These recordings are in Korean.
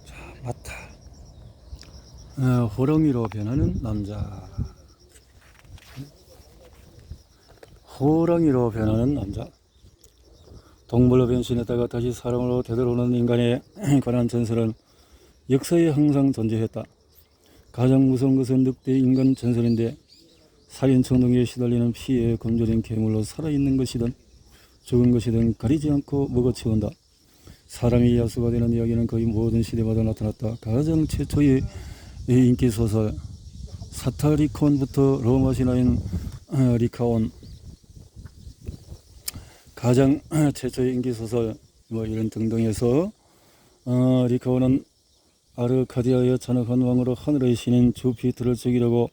자, 맞다. 호랑이로 변하는 남자. 호랑이로 변하는 남자. 동물로 변신했다가 다시 사람으로 되돌아오는 인간에 관한 전설은 역사에 항상 존재했다. 가장 무서운 것은 늑대 인간 전설인데, 살인衝動에 시달리는 피에 굶주린 괴물로 살아있는 것이든 죽은 것이든 가리지 않고 먹어치운다. 사람이 야수가 되는 이야기는 거의 모든 시대마다 나타났다. 가장 최초의 인기소설 사타리콘부터 로마 신화인 리카온, 가장 최초의 인기소설 이런 등등해서 리카온은 아르카디아의 잔혹한 왕으로 하늘의 신인 주피터를 죽이려고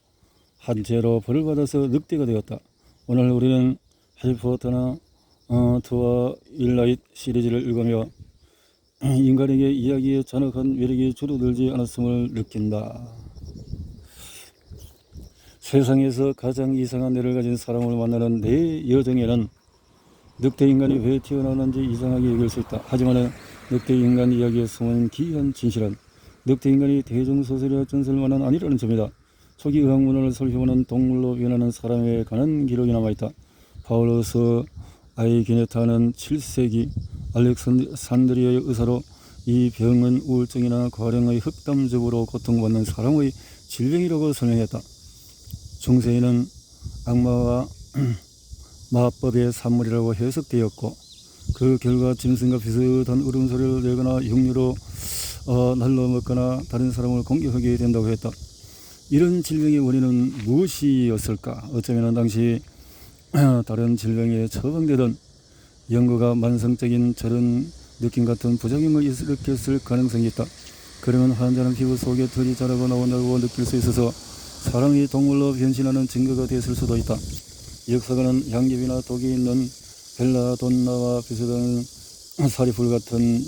한 죄로 벌을 받아서 늑대가 되었다. 오늘 우리는 해리포터나 트와일라이트 시리즈를 읽으며 인간에게 이야기의 잔혹한 매력이 줄어들지 않았음을 느낀다. 세상에서 가장 이상한 뇌를 가진 사람을 만나는 내 여정에는 늑대 인간이 왜 튀어나오는지 이상하게 여길 수 있다. 하지만 늑대 인간 이야기에 숨은 기이한 진실은 늑대 인간이 대중소설이나 전설만은 아니라는 점이다. 초기 의학문화를 살펴보는 동물로 변하는 사람에 관한 기록이 남아있다. 파울러스 아이기네타는 7세기 알렉산드리아의 의사로 이 병은 우울증이나 과령의 흑담적으로 고통받는 사람의 질병이라고 설명했다. 중세에는 악마와 마법의 산물이라고 해석되었고, 그 결과 짐승과 비슷한 울음소리를 내거나 흉류로 날로 먹거나 다른 사람을 공격하게 된다고 했다. 이런 질병의 원인은 무엇이었을까? 어쩌면 당시 다른 질병에 처방되던 연고가 만성적인 저런 느낌 같은 부작용을 일으켰을 가능성이 있다. 그러면 환자는 피부 속에 털이 자라고 나온다고 느낄 수 있어서 사람이 동물로 변신하는 증거가 됐을 수도 있다. 역사가는 양귀비나 독이 있는 벨라돈나와 비슷한 사리풀 같은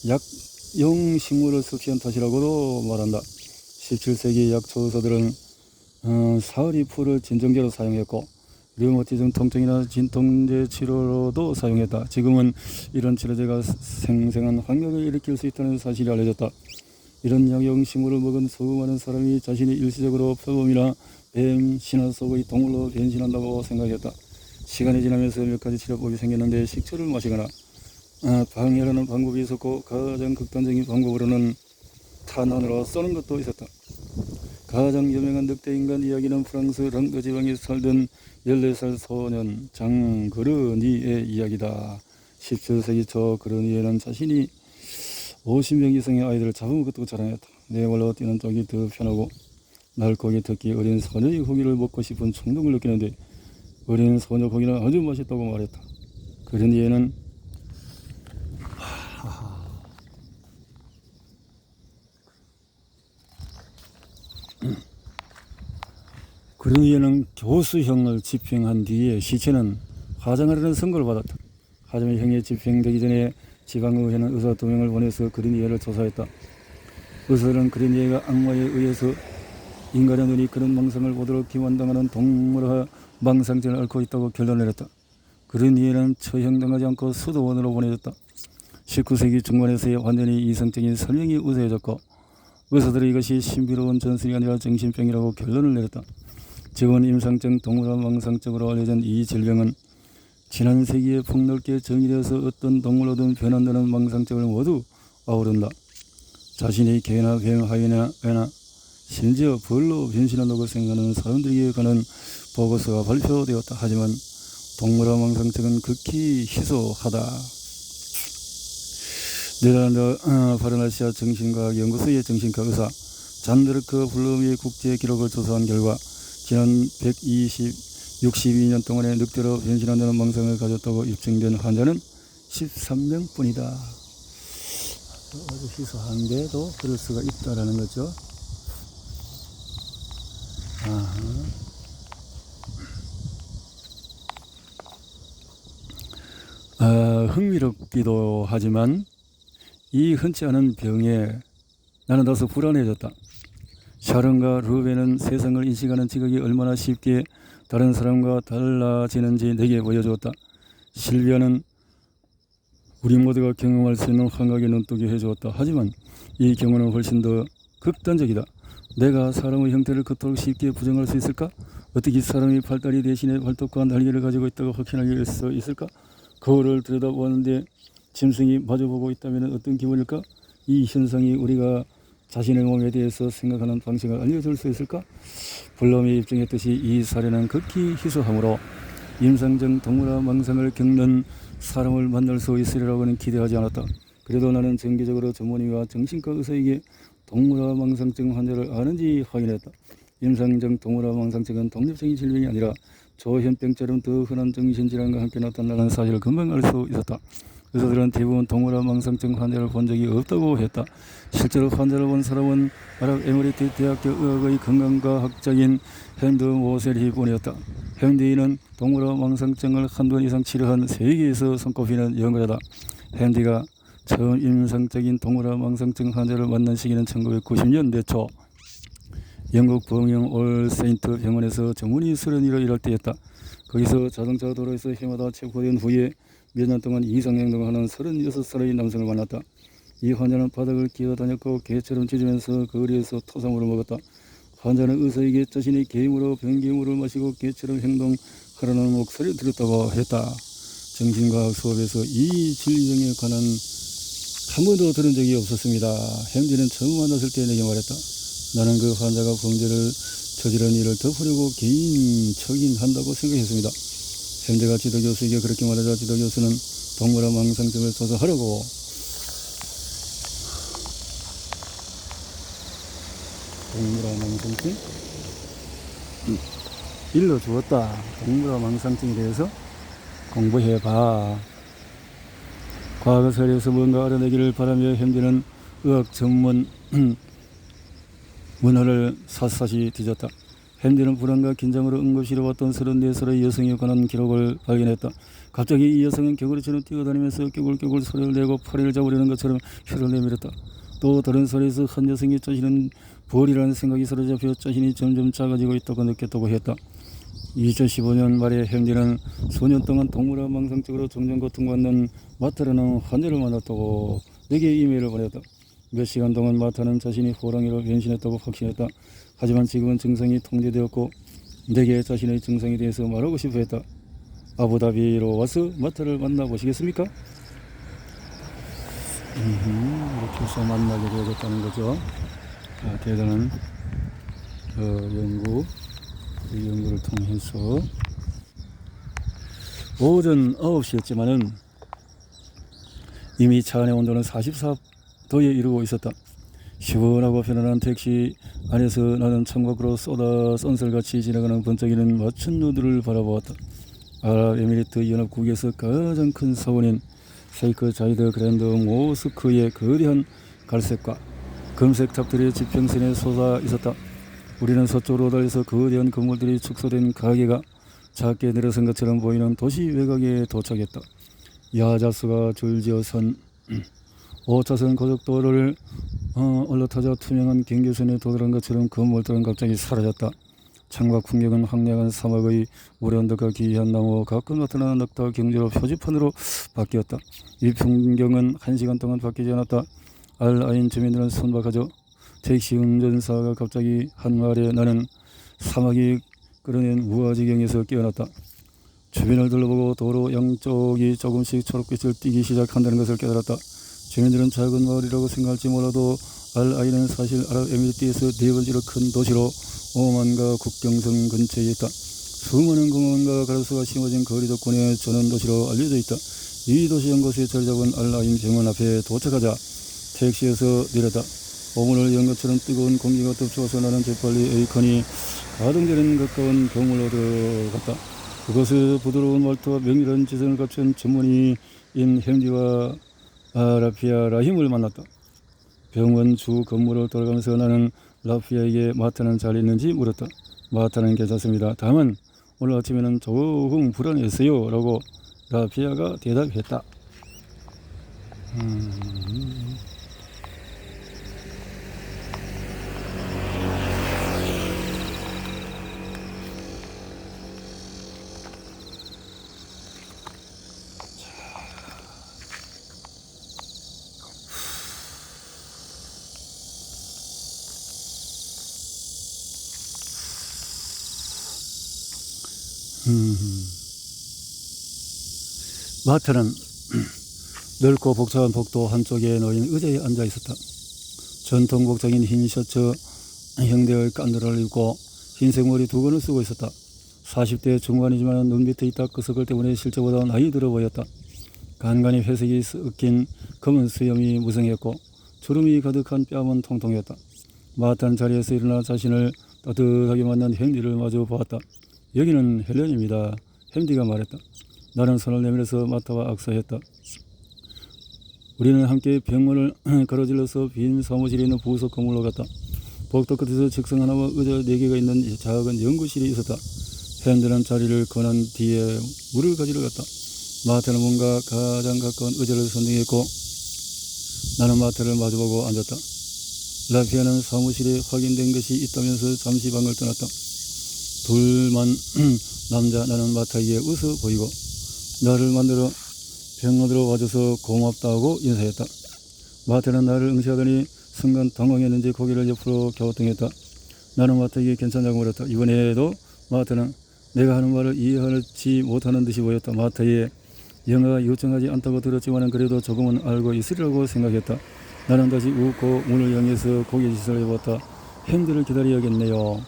약용 식물을 섭취한 탓이라고도 말한다. 17세기 약초의사들은 사리풀을 진정제로 사용했고, 류마티즘 통증이나 진통제 치료로도 사용했다. 지금은 이런 치료제가 생생한 환경을 일으킬 수 있다는 사실이 알려졌다. 이런 약용식물을 먹은 수많은 사람이 자신이 일시적으로 표범이나 뱀, 신화 속의 동물로 변신한다고 생각했다. 시간이 지나면서 몇 가지 치료법이 생겼는데, 식초를 마시거나 방해하는 방법이 있었고, 가장 극단적인 방법으로는 탄환으로 쏘는 것도 있었다. 가장 유명한 늑대인간 이야기는 프랑스 랑드 지방에 살던 14살 소년 장 그르니의 이야기다. 17세기 초 그르니에는 자신이 50명 이상의 아이들을 잡아먹었다고 자랑했다. 내 발로 뛰는 쪽이 더 편하고 날고기 특히 어린 소녀의 고기를 먹고 싶은衝動을 느끼는데, 어린 소녀 고기는 아주 맛있다고 말했다. 그러니에는 교수형을 집행한 뒤에 시체는 화장하라는 선고를 받았다. 하지만 형이 집행되기 전에 지방의회는 의사 2명을 보내서 그리니에를 조사했다. 의사들은 그리니에가 악마에 의해서 인간의 눈이 그런 망상을 보도록 기만당하는 동물화 망상증을 앓고 있다고 결론을 내렸다. 그리니에는 처형당하지 않고 수도원으로 보내졌다. 19세기 중반에서야 완전히 이성적인 설명이 우세해졌고, 의사들은 이것이 신비로운 전술이 아니라 정신병이라고 결론을 내렸다. 지금은 임상증, 동물화 망상증으로 알려진 이 질병은 지난 세기에 폭넓게 정의되어서 어떤 동물로든 변한다는 망상증을 모두 아우른다. 자신이 개나 뱀, 하이에나 심지어 벌로 변신한다고 생각하는 사람들에게 관한 보고서가 발표되었다. 하지만 동물화 망상증은 극히 희소하다. 네덜란드 파르나시아 정신과학 연구소의 정신과 의사 잔드르크 블룸의 국제 기록을 조사한 결과 지난 62년 동안에 늑대로 변신한다는 망상을 가졌다고 입증된 환자는 13명뿐이다. 아주 희소한데도 그럴 수가 있다라는 거죠. 흥미롭기도 하지만 이 흔치 않은 병에 나는 다소 불안해졌다. 샤론과 루벤은 세상을 인식하는 지각이 얼마나 쉽게 다른 사람과 달라지는지 내게 보여주었다. 실비아는 우리 모두가 경험할 수 있는 환각에 눈뜨게 해주었다. 하지만 이 경우는 훨씬 더 극단적이다. 내가 사람의 형태를 그토록 쉽게 부정할 수 있을까? 어떻게 사람이 팔다리 대신에 발톱과 날개를 가지고 있다고 확신하게 할 수 있을까? 거울을 들여다보았는데 짐승이 마주보고 있다면 어떤 기분일까? 이 현상이 우리가 자신의 몸에 대해서 생각하는 방식을 알려줄 수 있을까? 블럼이 입증했듯이 이 사례는 극히 희소하므로 임상적 동물화 망상을 겪는 사람을 만날 수 있으리라고는 기대하지 않았다. 그래도 나는 정기적으로 전문의와 정신과 의사에게 동물화 망상증 환자를 아는지 확인했다. 임상적 동물화 망상증은 독립적인 질병이 아니라 조현병처럼 더 흔한 정신질환과 함께 나타나는 사실을 금방 알 수 있었다. 의사들은 대부분 동물화 망상증 환자를 본 적이 없다고 했다. 실제로 환자를 본 사람은 아랍에미리트 대학교 의학의 건강과학자인 핸드 모셀이 뿐이었다. 핸디는 동물화 망상증을 한두 번 이상 치료한 세계에서 손꼽히는 연구자다. 핸디가 처음 임상적인 동물화 망상증 환자를 만난 시기는 1990년대 초 영국 범영 올 세인트 병원에서 전문의 수련의로 일할 때였다. 거기서 자동차 도로에서 해마다 체포된 후에 몇 년 동안 이상행동을 하는 36살의 남성을 만났다. 이 환자는 바닥을 기어다녔고 개처럼 짖으면서 거리에서 토사물을 먹었다. 환자는 의사에게 자신이 개물로 변기물을 마시고 개처럼 행동하라는 목소리를 들었다고 했다. 정신과학 수업에서 이 질병에 관한 한 번도 들은 적이 없었습니다. 햄디는 처음 만났을 때 내게 말했다. 나는 그 환자가 범죄를 저지른 일을 덮으려고 개인 척인한다고 생각했습니다. 햄디가 지도교수에게 그렇게 말하자 지도교수는 동물화 망상증을 조사하려고 동물화 망상증? 일러주었다. 동물화 망상증에 대해서 공부해봐. 과거 사례에서 뭔가 알아내기를 바라며 햄디는 의학 전문 문헌을 샅샅이 뒤졌다. 햄디는 불안과 긴장으로 응급실에 왔던 34살의 여성에 관한 기록을 발견했다. 갑자기 이 여성은 개구리처럼 뛰어다니면서 깨굴깨굴 소리를 내고 파리를 잡으려는 것처럼 혀를 내밀었다. 또 다른 소리에서 한 여성이 자신은 벌이라는 생각이 사로잡혀 자신이 점점 작아지고 있다고 느꼈다고 했다. 2015년 말에 햄디는 수년 동안 동물화 망상적으로 점점 고통받는 마타라는 환자를 만났다고 내게 이메일을 보냈다. 몇 시간 동안 마타는 자신이 호랑이로 변신했다고 확신했다. 하지만 지금은 증상이 통제되었고 내게 자신의 증상에 대해서 말하고 싶어 했다. 아부다비로 와서 마타를 만나보시겠습니까? 이렇게 해서 만나게 되어졌다는 거죠. 대단한 그 연구를 통해서 오전 9시였지만은 이미 차 안의 온도는 44도에 이르고 있었다. 시원하고 편안한 택시 안에서 나는 창밖으로 쏟아 썬설같이 지나가는 번쩍이는 맞춘 누드를 바라보았다. 아랍에미리트 연합국에서 가장 큰 사원인 셰이크 자이드 그랜드 모스크의 거대한 갈색과 금색 탑들이 지평선에 솟아 있었다. 우리는 서쪽으로 달려서 거대한 건물들이 축소된 가게가 작게 내려선 것처럼 보이는 도시 외곽에 도착했다. 야자수가 줄지어 선 5차선 고속도로를 올라타자 투명한 경계선에 도달한 것처럼 건물들은 갑자기 사라졌다. 창밖 풍경은 황량한 사막의 물의 언덕과 기이한 나무 가끔 나타나는 낙타 경제로 표지판으로 바뀌었다. 이 풍경은 1시간 동안 바뀌지 않았다. 알아인 주민들은 손박하죠. 택시 운전사가 갑자기 한 말에 나는 사막이 끌어낸 무아지경에서 깨어났다. 주변을 둘러보고 도로 양쪽이 조금씩 초록빛을 띠기 시작한다는 것을 깨달았다. 주민들은 작은 마을이라고 생각할지 몰라도 알아인은 사실 아랍에미리트에서 네 번째로 큰 도시로 오만과 국경선 근처에 있다. 수많은 공원과 가로수가 심어진 거리 덕분에 전원 도시로 알려져 있다. 이 도시 한 곳에 자리 잡은 알아인 병원 앞에 도착하자 택시에서 내렸다. 오문을 연 것처럼 뜨거운 공기가 덮쳐와서 나는 재빨리 에이컨이 가동되는 가까운 병원으로 들어갔다. 그곳에 부드러운 말투와 명밀한 지성을 갖춘 전문의인 햄디와 라피아 라힘을 만났다. 병원 주 건물을 돌아가면서 나는 라피아에게 마타는 잘 있는지 물었다. 마타는 괜찮습니다. 다만 오늘 아침에는 조금 불안했어요 라고 라피아가 대답했다. 마태는 넓고 복잡한 복도 한쪽에 놓인 의자에 앉아 있었다. 전통 복장인 흰 셔츠, 형대의 깐들을 입고 흰색 머리 두건을 쓰고 있었다. 40대 중반이지만 눈밑에 이따끄석을 때문에 실제보다 나이 들어 보였다. 간간히 회색이 섞인 검은 수염이 무성했고 주름이 가득한 뺨은 통통했다. 마탄 자리에서 일어나 자신을 따뜻하게 만난 햄디를 마주 보았다. 여기는 헬렌입니다. 햄디가 말했다. 나는 손을 내밀어서 마타와 악수했다. 우리는 함께 병원을 가로질러서 빈 사무실에 있는 부속 건물로 갔다. 복도 끝에서 책상 하나와 의자 4개가 있는 작은 연구실이 있었다. 햄디는 자리를 건한 뒤에 물을 가지러 갔다. 마태는 뭔가 가장 가까운 의자를 선택했고 나는 마태를 마주보고 앉았다. 라피아는 사무실에 확인된 것이 있다면서 잠시 방을 떠났다. 둘만 남자 나는 마태에게 웃어 보이고 나를 만들어 병원으로 와줘서 고맙다고 인사했다. 마태는 나를 응시하더니 순간 당황했는지 고개를 옆으로 갸우뚱했다. 나는 마태에게 괜찮냐고 물었다. 이번에도 마태는 내가 하는 말을 이해하지 못하는 듯이 보였다. 마태의 영어가 요청하지 않다고 들었지만 그래도 조금은 알고 있으리라고 생각했다. 나는 다시 웃고 문을 향해서 고개 짓을 해봤다. 햄들을 기다려야겠네요.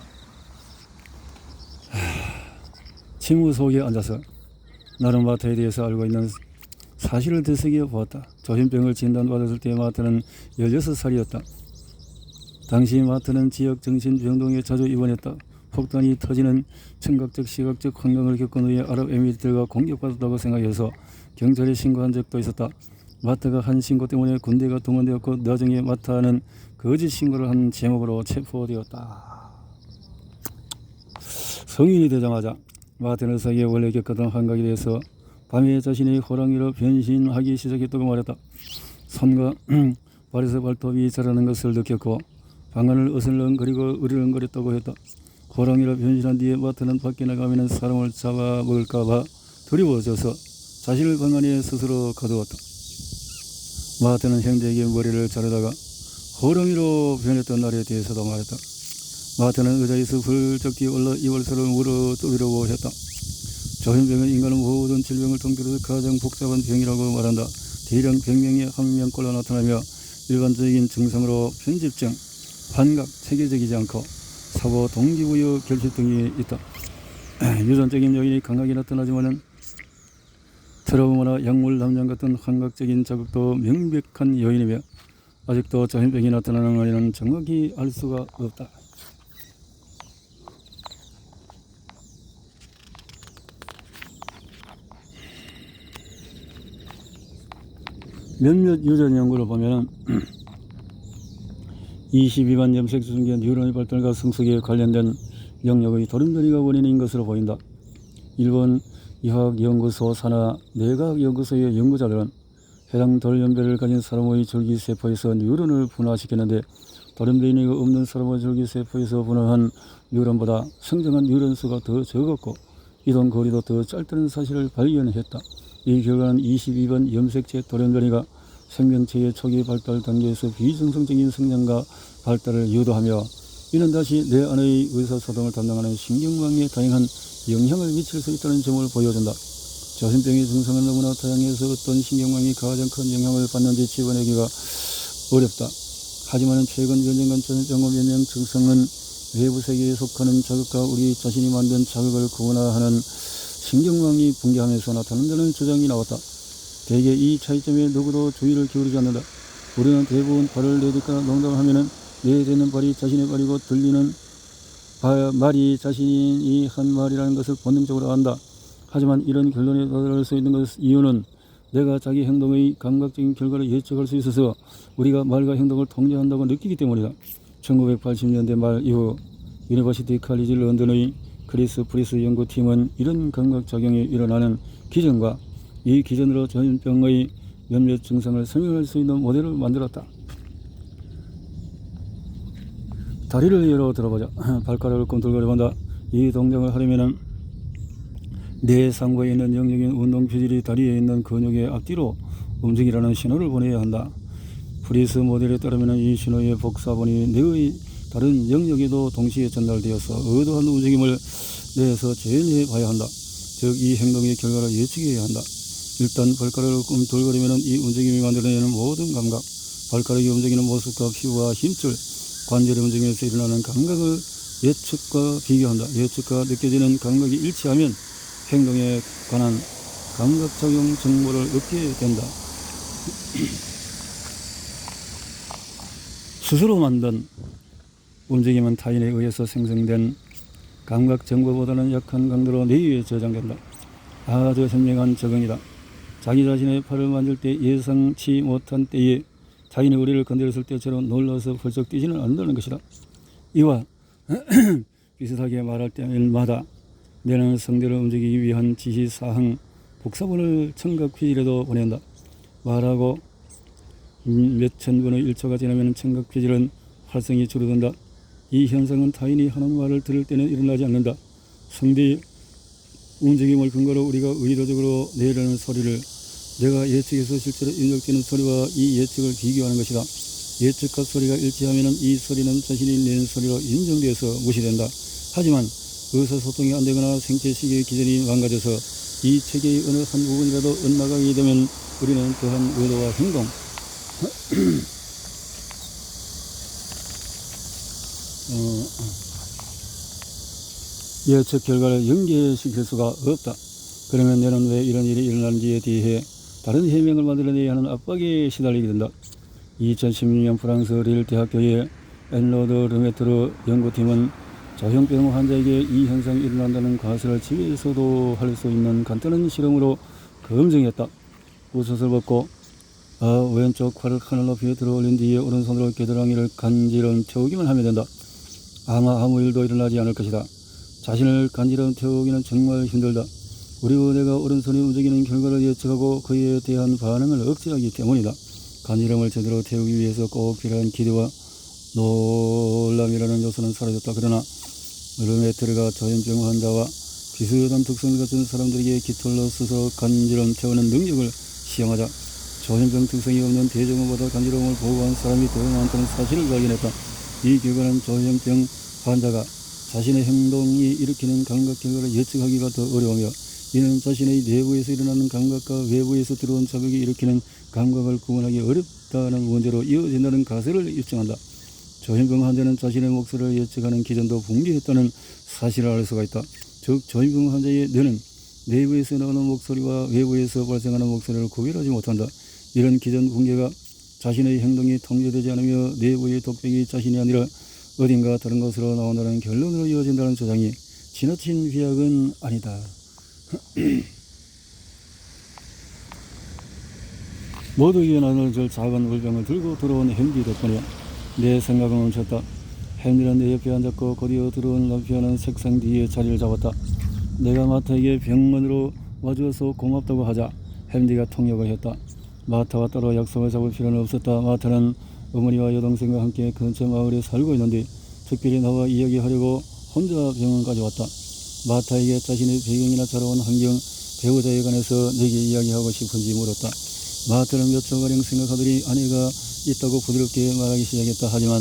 침구 속에 앉아서 나는 마태에 대해서 알고 있는 사실을 되새겨 보았다. 조현병을 진단받았을 때 마태는 16살이었다. 당시 마태는 지역 정신병동에 자주 입원했다. 폭탄이 터지는 청각적 시각적 환경을 겪은 후에 아랍에미리트가 공격받았다고 생각해서 경찰에 신고한 적도 있었다. 마태가 한 신고 때문에 군대가 동원되었고 나중에 마태는 거짓 신고를 한 제목으로 체포되었다. 성인이 되자마자 마태는 자기의 원래 겪었던 환각에 대해서 밤에 자신이 호랑이로 변신하기 시작했다고 말했다. 손과 발에서 발톱이 자라는 것을 느꼈고 방안을 어슬렁거리고 으르렁거렸다고 했다. 호랑이로 변신한 뒤에 마태는 밖에 나가면 사람을 잡아먹을까봐 두려워져서 자신을 방 안에 스스로 가두었다. 마태는 형제에게 머리를 자르다가 호랑이로 변했던 날에 대해서도 말했다. 마태는 의자에서 훌쩍 뛰어올라 이월서를 물어뜯으려고 했다. 조현병은 인간은 모든 질병을 통틀어서 가장 복잡한 병이라고 말한다. 대량 100명에 1명꼴로 나타나며 일반적인 증상으로 편집증, 환각, 체계적이지 않고 사고, 동기부여, 결핍 등이 있다. 유전적인 요인이 강하게 나타나지만 트라우마나 약물 남용 같은 환각적인 자극도 명백한 요인이며 아직도 조현병이 나타나는 원인은 정확히 알 수가 없다. 몇몇 유전 연구를 보면 22만 염색 중의 뉴런의 발달과 성숙에 관련된 영역의 돌연변이가 원인인 것으로 보인다. 일본 의학연구소 산하 내과학연구소의 연구자들은 해당 돌연변이를 가진 사람의 줄기세포에서 뉴런을 분화시켰는데 돌연변이가 없는 사람의 줄기세포에서 분화한 뉴런보다 성장한 뉴런 수가 더 적었고 이동 거리도 더 짧다는 사실을 발견했다. 이 결과는 22번 염색체 돌연변이가 생명체의 초기 발달 단계에서 비정상적인 성장과 발달을 유도하며 이는 다시 뇌 안의 의사소통을 담당하는 신경망에 다양한 영향을 미칠 수 있다는 점을 보여준다. 조현병의 증상은 너무나 다양해서 어떤 신경망이 가장 큰 영향을 받는지 집어내기가 어렵다. 하지만 최근 몇 년간 조현병의 몇명 증상은 외부 세계에 속하는 자극과 우리 자신이 만든 자극을 구분하는 신경망이 붕괴하면서 나타난다는 주장이 나왔다. 대개 이 차이점에 누구도 주의를 기울이지 않는다. 우리는 대부분 발을 내딛거나 농담을 하면은 내뱉는 발이 자신의 발이고 들리는 말이 자신이 한 말이라는 것을 본능적으로 안다. 하지만 이런 결론에 도달할 수 있는 이유는 내가 자기 행동의 감각적인 결과를 예측할 수 있어서 우리가 말과 행동을 통제한다고 느끼기 때문이다. 1980년대 말 이후 유니버시티 칼리지 런던의 크리스 프리스 연구팀은 이런 감각작용이 일어나는 기전과 이 기전으로 조현병의 몇몇 증상을 설명할 수 있는 모델을 만들었다. 다리를 예로 들어보자. 발가락을 꿈틀거려본다. 이 동작을 하려면 뇌 상부에 있는 영역인 운동 표질이 다리에 있는 근육의 앞뒤로 움직이라는 신호를 보내야 한다. 프리스 모델에 따르면 이 신호의 복사본이 뇌의 다른 영역에도 동시에 전달되어서 의도한 움직임을 뇌에서 재현해 봐야 한다. 즉 이 행동의 결과를 예측해야 한다. 일단 발가락을 꿈틀거리면 이 움직임이 만들어내는 모든 감각, 발가락이 움직이는 모습과 피부와 힘줄, 관절의 움직임에서 일어나는 감각을 예측과 비교한다. 예측과 느껴지는 감각이 일치하면 행동에 관한 감각작용 정보를 얻게 된다. 스스로 만든 움직임은 타인에 의해서 생성된 감각 정보보다는 약한 강도로 뇌에 저장된다. 아주 현명한 적응이다. 자기 자신의 팔을 만질 때 예상치 못한 때에 자기의 우리를 건드렸을 때처럼 놀라서 펄쩍 뛰지는 않는다는 것이다. 이와 비슷하게 말할 때마다 뇌는 성대를 움직이기 위한 지시사항 복사본을 청각 퀴즈에도 보낸다. 말하고 몇천 분의 1초가 지나면 청각 퀴즈는 활성이 줄어든다. 이 현상은 타인이 하는 말을 들을 때는 일어나지 않는다. 성대의 움직임을 근거로 우리가 의도적으로 내려는 소리를 내가 예측해서 실제로 입력되는 소리와 이 예측을 비교하는 것이다. 예측과 소리가 일치하면 이 소리는 자신이 낸 소리로 인정되어서 무시된다. 하지만 의사소통이 안되거나 생체시계의 기전이 망가져서 이 체계의 어느 한 부분이라도 엇나가게 되면 우리는 그한 의도와 행동, 예측 결과를 연계시킬 수가 없다. 그러면 내는 왜 이런 일이 일어나는지에 대해 다른 해명을 만들어내야 하는 압박에 시달리게 된다. 2016년 프랑스 릴 대학교의 엔로드 르메트르 연구팀은 조현병 환자에게 이 현상이 일어난다는 과실을 집에서도 할 수 있는 간단한 실험으로 검증했다. 옷을 벗고 왼쪽 팔을 하늘 높이 들어 올린 뒤에 오른손으로 겨드랑이를 간지럼 태우기만 하면 된다. 아마 아무 일도 일어나지 않을 것이다. 자신을 간지럼 태우기는 정말 힘들다. 우리고 내가 오른손이 움직이는 결과를 예측하고 그에 대한 반응을 억제하기 때문이다. 간지럼을 제대로 태우기 위해서 꼭 필요한 기대와 놀람이라는 요소는 사라졌다. 그러나 르메트르가 조현병 환자와 비슷한 특성을 가진 사람들에게 깃털로 써서 간지럼 태우는 능력을 시험하자 조현병 특성이 없는 대중보다 간지럼을 보고한 사람이 더 많다는 사실을 발견했다. 이 결과는 조현병 환자가 자신의 행동이 일으키는 감각 결과를 예측하기가 더 어려우며 이는 자신의 내부에서 일어나는 감각과 외부에서 들어온 자극이 일으키는 감각을 구분하기 어렵다는 문제로 이어진다는 가설을 입증한다. 조현병 환자는 자신의 목소리를 예측하는 기전도 붕괴했다는 사실을 알 수가 있다. 즉 조현병 환자의 뇌는 내부에서 나오는 목소리와 외부에서 발생하는 목소리를 구별하지 못한다. 이런 기전 붕괴가 자신의 행동이 통제되지 않으며 내부의 독백이 자신이 아니라 어딘가 다른 것으로 나온다는 결론으로 이어진다는 주장이 지나친 비약은 아니다. 모두에게 나눌 저 작은 물병을 들고 들어온 헨리 덕분에 내 생각은 멈췄다. 헨리는 내 옆에 앉았고 곧이어 들어온 남편은 책상 뒤에 자리를 잡았다. 내가 마타에게 병원으로 와주어서 고맙다고 하자 헨리가 통역을 했다. 마타와 따로 약속을 잡을 필요는 없었다. 마타는 어머니와 여동생과 함께 근처 마을에 살고 있는데 특별히 나와 이야기하려고 혼자 병원까지 왔다. 마타에게 자신의 배경이나 자라온 환경, 배우자에 관해서 내게 이야기하고 싶은지 물었다. 마타는 몇 초가량 생각하더니 아내가 있다고 부드럽게 말하기 시작했다. 하지만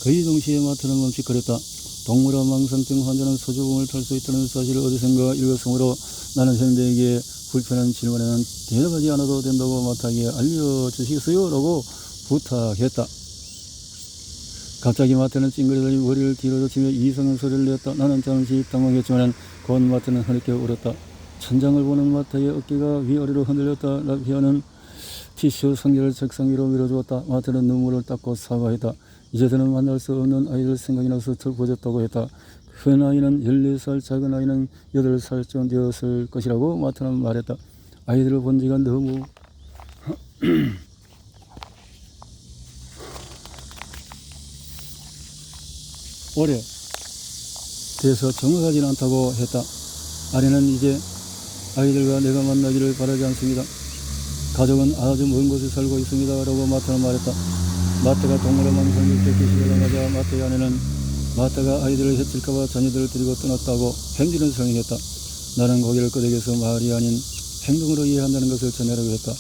거의 동시에 마타는 멈칫거렸다. 동물화 망상증 환자는 소주공을 탈 수 있다는 사실을 어디선가 읽었으므로 나는 현대에게 불편한 질문에는 대답하지 않아도 된다고 마타에게 알려주시겠어요? 라고 부탁했다. 갑자기 마타는 찡그리더니 머리를 뒤로 젖히며 이상한 소리를 내었다. 나는 잠시 당황했지만 곧 마타는 흐릿게 울었다. 천장을 보는 마타의 어깨가 위아래로 흔들렸다. 라피아는 티슈 상자를 책상 위로 밀어주었다. 마타는 눈물을 닦고 사과했다. 이제 더는 만날 수 없는 아이들 생각이 나서 슬퍼졌다고 했다. 큰 아이는 14살, 작은 아이는 8살쯤 되었을 것이라고 마타는 말했다. 아이들을 본 지가 너무 오래 돼서 정확하지는 않다고 했다. 아내는 이제 아이들과 내가 만나기를 바라지 않습니다. 가족은 아주 먼 곳에 살고 있습니다. 라고 마타는 말했다. 마타가 동물의 망상을 듣기 시작하자 마타의 아내는 마타가 아이들을 해칠까봐 자녀들을 데리고 떠났다고 헨리는 설명했다. 나는 고개를 끄덕여서 말이 아닌 행동으로 이해한다는 것을 전하려고 했다.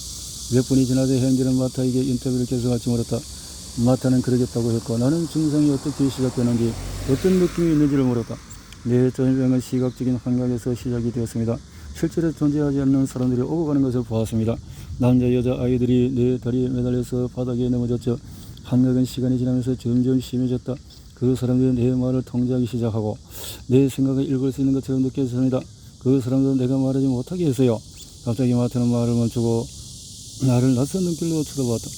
몇 분이 지나자 헨리는 마타에게 인터뷰를 계속할지 물었다. 마타는 그러겠다고 했고 나는 증상이 어떻게 시작되는지 어떤 느낌이 있는지를 물었다. 내 조현병은 시각적인 환각에서 시작이 되었습니다. 실제로 존재하지 않는 사람들이 오고 가는 것을 보았습니다. 남자 여자 아이들이 내 다리에 매달려서 바닥에 넘어졌죠. 한각은 시간이 지나면서 점점 심해졌다. 그 사람들이 내 말을 통제하기 시작하고 내 생각을 읽을 수 있는 것처럼 느껴졌습니다. 그 사람들은 내가 말하지 못하게 했어요. 갑자기 마태는 말을 멈추고 나를 낯선 눈길로 쳐다보았다.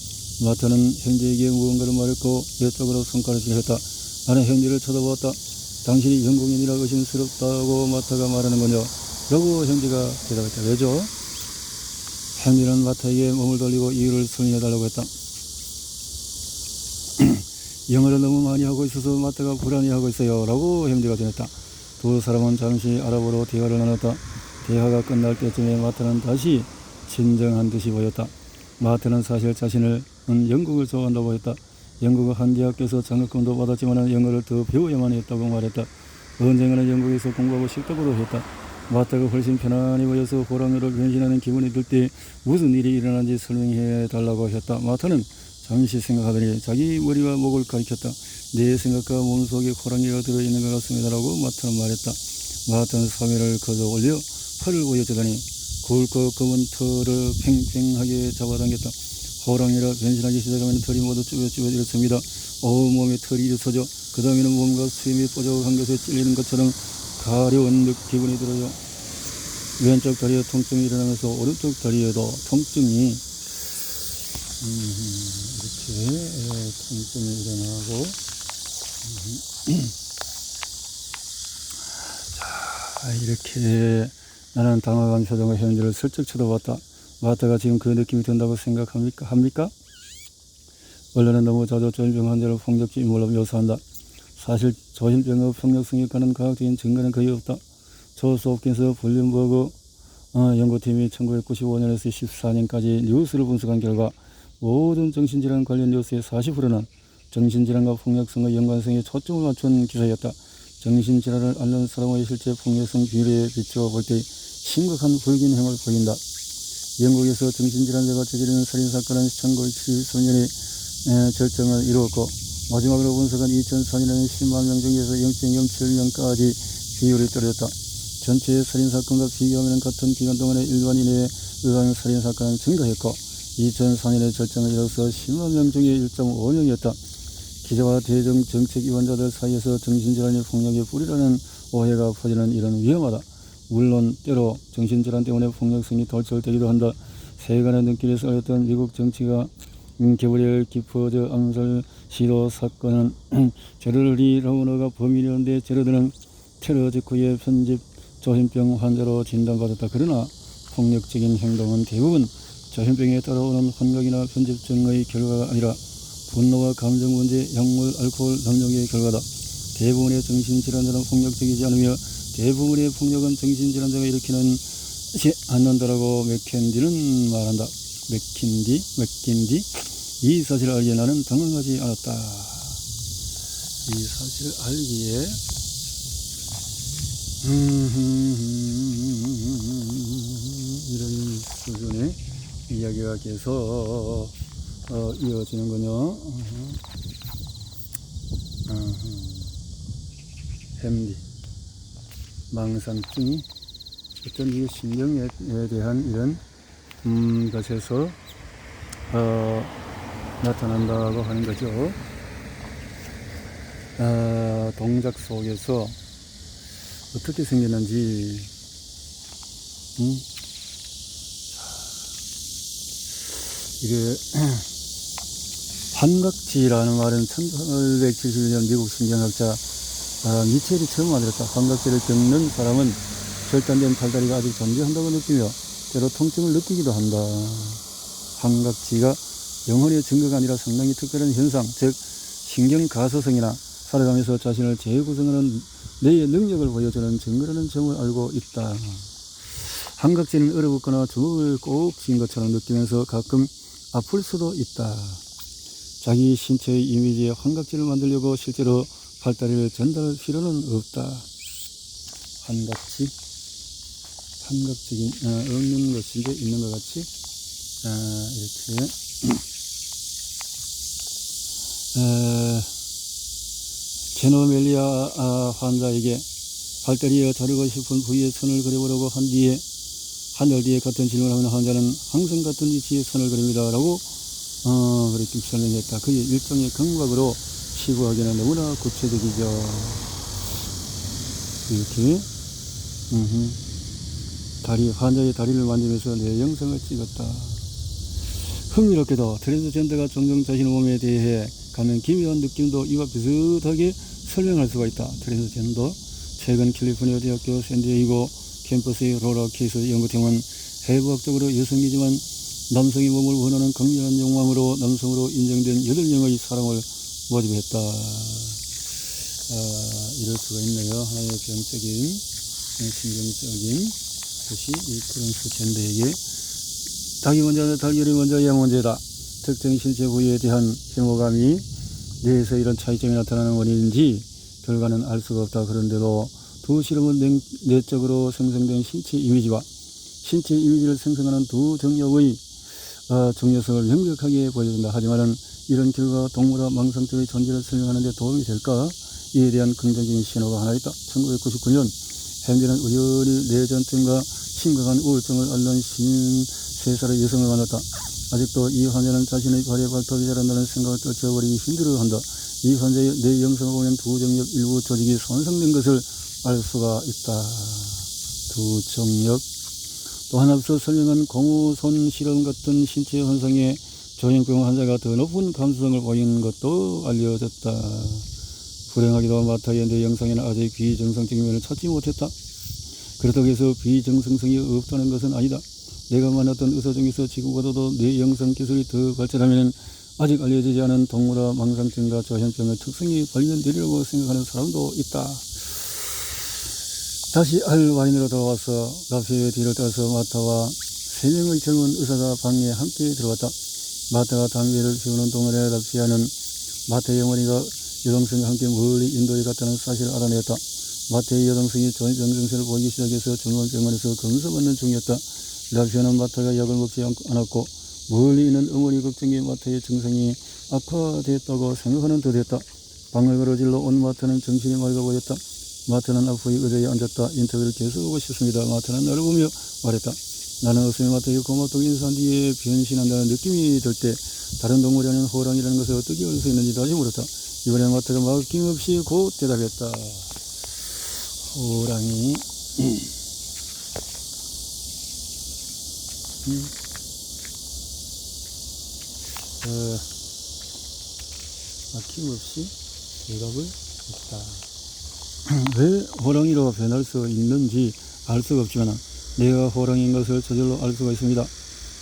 마태는 형제에게 무언가를 말했고 내 쪽으로 손가락질 했다. 나는 형제를 쳐다보았다. 당신이 영국인이라 의심스럽다고 마태가 말하는군요. 라고 형제가 대답했다. 왜죠? 형제는 마태에게 몸을 돌리고 이유를 설명해달라고 했다. 영어를 너무 많이 하고 있어서 마태가 불안해하고 있어요. 라고 형제가 전했다. 두 사람은 잠시 아랍어로 대화를 나눴다. 대화가 끝날 때쯤에 마태는 다시 진정한 듯이 보였다. 마태는 사실 자신을 영국을 좋아한다고 했다. 영국의 한 대학교에서 장학금도 받았지만 영어를 더 배워야만 했다고 말했다. 언젠가는 영국에서 공부하고 싶다고도 했다. 마태가 훨씬 편안해 보여서 호랑이로 변신하는 기분이 들 때 무슨 일이 일어난지 설명해 달라고 했다. 마태는 잠시 생각하더니 자기 머리와 목을 가리켰다. 내 생각과 몸속에 호랑이가 들어있는 것 같습니다. 라고 마태는 말했다. 마태는 사면을 거저 올려 팔을 보여주더니 굵고 검은 털을 팽팽하게 잡아당겼다. 호랑이라 변신하기 시작하면 털이 모두 쭈뼛쭈뼛 일었습니다. 온몸에 털이 일어서죠. 그 다음에는 몸과 수염이 뾰족한 것에 찔리는 것처럼 가려운 기분이 들어요. 왼쪽 다리에 통증이 일어나면서 오른쪽 다리에도 통증이 이렇게 통증이 일어나고 자, 이렇게 나는 당황한 표정과 현재를 슬쩍 쳐다봤다. 마태가 지금 그 느낌이 든다고 합니까? 원래는 너무 자주 조현병 환자를 폭력적 인물로 묘사한다. 사실 조현병의 폭력성에 관한 과학적인 증거는 거의 없다. 조스 홉킨스 블룸버그 연구팀이 1995년에서 14년까지 뉴스를 분석한 결과 모든 정신질환 관련 뉴스의 40%는 정신질환과 폭력성의 연관성에 초점을 맞춘 기사였다. 정신질환을 앓는 사람의 실제 폭력성 비율에 비추어 볼 때 심각한 불균형을 보인다. 영국에서 정신질환자가 저지르는 살인사건은 1973년에 절정을 이루었고 마지막으로 분석한 2004년에는 10만 명 중에서 0.07명까지 비율이 떨어졌다. 전체 살인사건과 비교하면 같은 기간 동안에 일반인에 의한 살인사건은 증가했고 2004년에 절정을 이뤄서 10만 명 중에 1.5명이었다. 기자와 대중 정책 위원자들 사이에서 정신질환이 폭력의 뿌리라는 오해가 퍼지는 일은 위험하다. 물론 때로 정신질환 때문에 폭력성이 돌출되기도 한다. 세간의 눈길에 쌓였던 미국 정치가 겨울에 깊어져 암살 시도 사건은 제러리 라우너가 범인이었는데 제러드는 테러 직후에 편집 조현병 환자로 진단받았다. 그러나 폭력적인 행동은 대부분 조현병에 따라오는 환각이나 편집증의 결과가 아니라 분노와 감정 문제, 약물, 알코올 남용의 결과다. 대부분의 정신질환자는 폭력적이지 않으며 대부분의 폭력은 정신질환자가 일으키지 않는다라고 맥킨디는 말한다. 맥킨디 이 사실을 알기에 나는 당황하지 않았다. 이 사실을 알기에 이런 수준의 이야기가 계속 이어지는군요. 햄디 망상증이 어떤 이 신경에 대한 이런 것에서 나타난다고 하는 거죠. 동작 속에서 어떻게 생겼는지 이게 환각지라는 말은 1871년 미국 신경학자 미첼이 처음 만들었다. 환각지를 겪는 사람은 절단된 팔다리가 아직 존재한다고 느끼며 때로 통증을 느끼기도 한다. 환각지가 영혼의 증거가 아니라 상당히 특별한 현상, 즉 신경가소성이나 살아가면서 자신을 재구성하는 뇌의 능력을 보여주는 증거라는 점을 알고 있다. 환각지는 얼어붙거나 주먹을 꼭 쥔 것처럼 느끼면서 가끔 아플 수도 있다. 자기 신체의 이미지에 환각지를 만들려고 실제로 팔다리를 전달할 필요는 없다. 환각적인 없는 것인데 있는 것 같이 이렇게 제노멜리아 환자에게 팔다리에 자르고 싶은 부위에 선을 그려보라고 한 뒤에 한 달 뒤에 같은 질문을 하면 환자는 항상 같은 위치에 선을 그립니다. 라고 그렇게 설명했다. 그게 일종의 경각으로 치부하기는 너무나 구체적이죠. 이렇게 환자의 다리를 만지면서 내 영상을 찍었다. 흥미롭게도 트랜스젠더가 종종 자신의 몸에 대해 갖는 기묘한 느낌도 이와 비슷하게 설명할 수가 있다. 트랜스젠더 최근 캘리포니아 대학교 샌디에이고 캠퍼스의 로라 케이스 연구팀은 해부학적으로 여성이지만 남성의 몸을 원하는 강렬한 욕망으로 남성으로 인정된 8명의 사람을 모집했다. 이럴 수가 있네요. 하나의 병적인 신경적인 것이 이 트랜스젠더에게 닭이 먼저 닭열이 먼저 양 먼저다. 특정 신체 부위에 대한 혐오감이 뇌에서 이런 차이점이 나타나는 원인인지 결과는 알 수가 없다. 그런데도 두 실험은 내적으로 생성된 신체 이미지와 신체 이미지를 생성하는 두 정력의 중요성을 명백하게 보여준다. 하지만은 이런 결과가 동물화 망상증의 존재를 설명하는 데 도움이 될까? 이에 대한 긍정적인 신호가 하나 있다. 1999년 헨리는 우연히 뇌전증과 심각한 우울증을 앓는 53살의 여성을 만났다. 아직도 이 환자는 자신의 발에 발톱이 자란다는 생각을 떨쳐버리기 힘들어한다. 이 환자의 뇌 영상을 보면 두 정력 일부 조직이 손상된 것을 알 수가 있다. 두 정력. 또한 앞서 설명한 공우손 실험 같은 신체 현상에 조현병 환자가 더 높은 감수성을 보이는 것도 알려졌다. 불행하게도 마타의 뇌 영상에는 아직 비정상적인 면을 찾지 못했다. 그렇다고 해서 비정상성이 없다는 것은 아니다. 내가 만났던 의사 중에서 지금보다도 뇌 영상 기술이 더 발전하면 아직 알려지지 않은 동물화 망상증과 조현병의 특성이 발견되리라고 생각하는 사람도 있다. 다시 알와인으로 돌아와서 라피의 뒤를 따라서 마타와 3명의 젊은 의사가 방에 함께 들어왔다. 마타가 담배를 피우는 동안에 라피아는 마타의 어머니가 여동생과 함께 멀리 인도에 갔다는 사실을 알아내었다. 마타의 여동생이 조현병 증세를 보이기 시작해서 중앙병원에서 검사받는 중이었다. 라피아는 마타가 약을 먹지 않았고 멀리 있는 어머니 걱정에 마타의 증상이 악화됐다고 생각하는 듯했다. 방을 걸어질러 온 마타는 정신이 맑아 보였다. 마타는 앞의 의자에 앉았다. 인터뷰를 계속하고 싶습니다. 마타는 나를 보며 말했다. 나는 어서 마타에게 고맙다고 인사한 뒤에 변신한다는 느낌이 들 때 다른 동물이 아닌 호랑이라는 것을 어떻게 알 수 있는지 다시 물었다. 이번엔 마타가 막힘없이 곧 대답했다. 호랑이. 막힘없이 대답을 했다. 왜 호랑이로 변할 수 있는지 알 수가 없지만 내가 호랑이인 것을 저절로 알 수가 있습니다.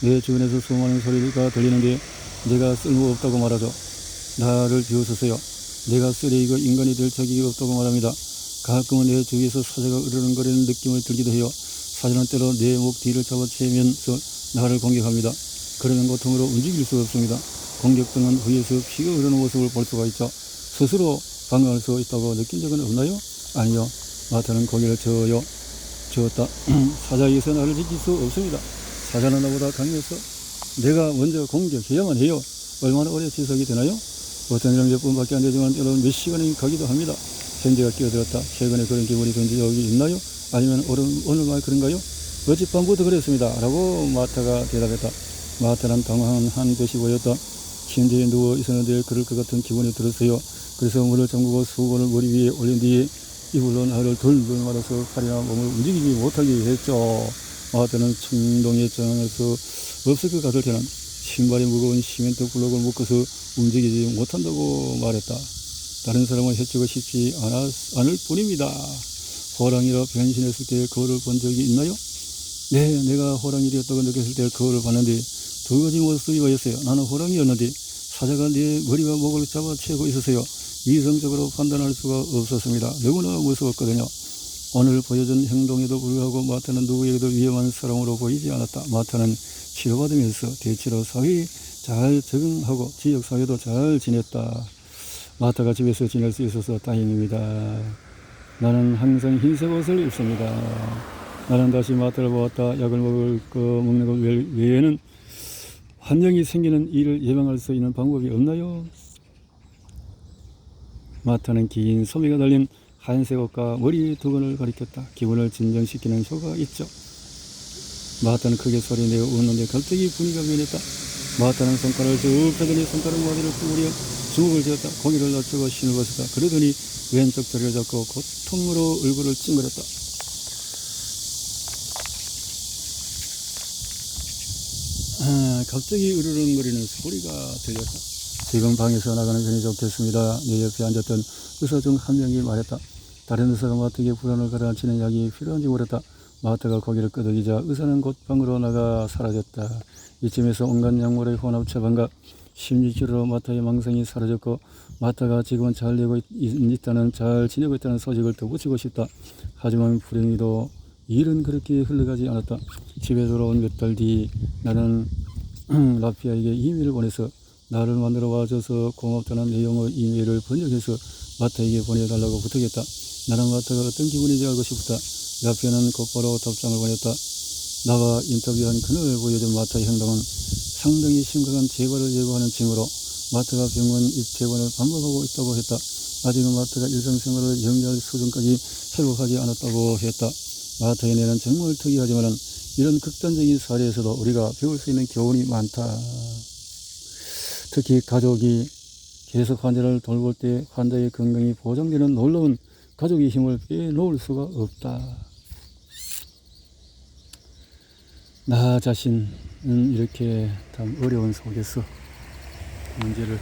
내 주변에서 수많은 소리가 들리는데 내가 쓸모없다고 말하죠. 나를 비웃으세요. 내가 쓰레기고 인간이 될 자격이 없다고 말합니다. 가끔은 내 주위에서 사자가 으르렁거리는 느낌을 들기도 해요. 사자는 때로 내 목 뒤를 잡아채면서 나를 공격합니다. 그러면 고통으로 움직일 수 없습니다. 공격당한 후에서 피가 흐르는 모습을 볼 수가 있죠. 스스로 방어할 수 있다고 느낀 적은 없나요? 아니요. 마타는 고개를 저었다. 사자에게서 나를 지킬 수 없습니다. 사자는 나보다 강해서 내가 먼저 공격해야만 해요. 얼마나 오래 지속이 되나요? 어떤 일은 몇 분밖에 안 되지만 때로는 몇 시간이 가기도 합니다. 현재가 끼어들었다. 최근에 그런 기분이 든 적이 있나요? 아니면 오늘만 그런가요? 어젯밤부터 그랬습니다. 라고 마타가 대답했다. 마타는 당황한 듯이 보였다. 침대에 누워 있었는데 그럴 것 같은 기분이 들었어요. 그래서 물을 잠그고 수건을 머리 위에 올린 뒤에 이불로 나를 돌돌 말아서 팔이나 몸을 움직이지 못하게 했죠. 마타는 충동에 저항할 수 없을 것 같을 때는 신발이 무거운 시멘트 블록을 묶어서 움직이지 못한다고 말했다. 다른 사람을 해치고 싶지 않을 뿐입니다. 호랑이로 변신했을 때 거울을 본 적이 있나요? 네, 내가 호랑이 되었다고 느꼈을 때 거울을 봤는데 두 가지 모습이 보였어요. 나는 호랑이였는데 사자가 내 머리와 목을 잡아채고 있었어요. 이성적으로 판단할 수가 없었습니다. 너무나 무서웠거든요. 오늘 보여준 행동에도 불구하고 마타는 누구에게도 위험한 사람으로 보이지 않았다. 마타는 치료받으면서 대체로 사회에 잘 적응하고 지역사회도 잘 지냈다. 마타가 집에서 지낼 수 있어서 다행입니다. 나는 항상 흰색 옷을 입습니다. 나는 다시 마타를 보았다. 약을 먹는 것 외에는 환경이 생기는 일을 예방할 수 있는 방법이 없나요? 마타는 긴 소매가 달린 하얀색 옷과 머리 두건을 가리켰다. 기분을 진정시키는 효과가 있죠. 마타는 크게 소리내어 웃는데 갑자기 분위기가 변했다. 마타는 손가락을 쭉 펴더니 손가락 마디를 구부려 주먹을 쥐었다. 고개를 낮추고 신을 벗었다. 그러더니 왼쪽 다리를 잡고 고통으로 얼굴을 찡그렸다. 갑자기 으르렁거리는 소리가 들렸다. 지금 방에서 나가는 편이 좋겠습니다. 내 옆에 앉았던 의사 중 한 명이 말했다. 다른 의사가 마트에게 불안을 가라앉히는 약이 필요한지 물었다. 마트가 고개를 끄덕이자 의사는 곧 방으로 나가 사라졌다. 이쯤에서 온갖 약물의 혼합처방과 심리치료로 마타의 망상이 사라졌고 마타가 지금은 잘 지내고 있다는 소식을 덧붙이고 싶다. 하지만 불행히도 일은 그렇게 흘러가지 않았다. 집에 돌아온 몇 달 뒤 나는 라피아에게 이메일을 보내서 나를 만나러 와줘서 고맙다는 내용의 이메일을 번역해서 마타에게 보내달라고 부탁했다. 나는 마타가 어떤 기분인지 알고 싶었다. 라피아는 곧바로 답장을 보냈다. 나와 인터뷰한 그날 보여준 마타의 행동은 상당히 심각한 재발을 예고하는 징후로 마타가 병원 입퇴원을 반복하고 있다고 했다. 아직은 마타가 일상생활을 영위할 수준까지 회복하지 않았다고 했다. 마타의 뇌는 정말 특이하지만 이런 극단적인 사례에서도 우리가 배울 수 있는 교훈이 많다. 특히 가족이 계속 환자를 돌볼 때 환자의 건강이 보장되는 놀라운 가족의 힘을 빼놓을 수가 없다. 나 자신은 이렇게 참 어려운 속에서 문제를